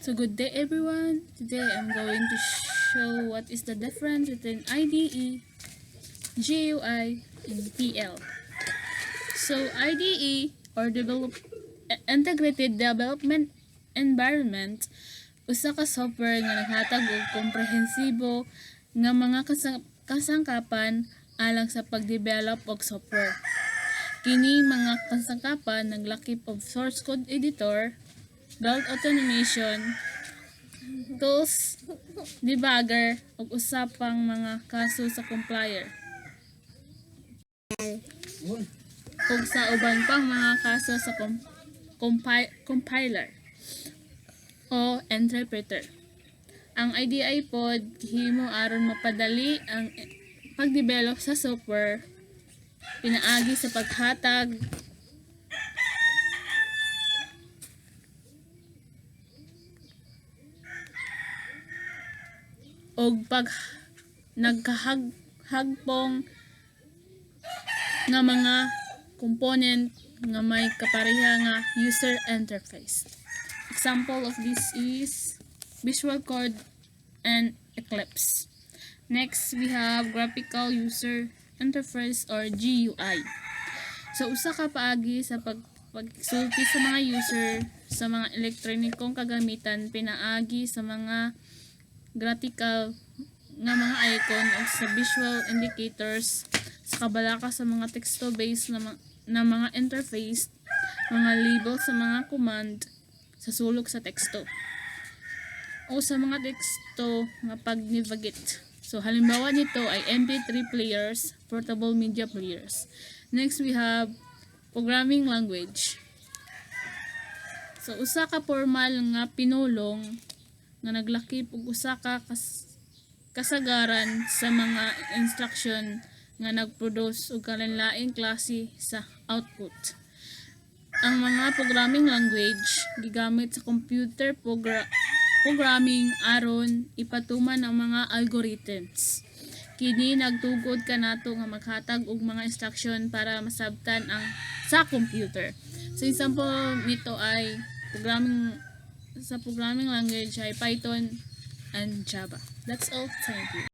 So good day everyone. Today I'm going to show what is the difference between IDE, GUI, and PL. So IDE or Integrated Development Environment usa ka software nga naghatag og komprehensibo nga mga kasangkapan alang sa pagdevelop og software. Kini mga kasangkapan naglakip og source code editor, build automation, tools, debugger, ug usa pang mga kaso sa compiler. Ug sa uban pang mga kaso sa compiler o interpreter. Ang IDE pod himo aron mapadali ang pagdevelop sa software pinaagi sa paghatag og nagkahagpong nga mga component nga may kapareha nga user interface. Example of this is Visual Code and Eclipse. Next, we have Graphical User Interface or GUI. So, usa ka paagi sa pagsulti sa mga user sa mga elektronikong kagamitan pinaagi sa mga graphical nga mga icon o sa visual indicators sa kabalaka sa mga texto-based na mga interface, mga label sa mga command sa sulok sa teksto o sa mga teksto nga pag-navigate. So halimbawa nito ay MP3 players, portable media players. Next we have programming language. So usa ka formal nga pinulong nga naglakip og usa ka kasagaran sa mga instruction nga nagproduce og kalain-laing klase sa output. Ang mga programming language gigamit sa computer programming aron ipatuman ang mga algorithms. Kini nagtugod kanato nga maghatag og mga instruction para masabtan ang sa computer. So example nito ay programming language ay Python and Java. That's all. Thank you.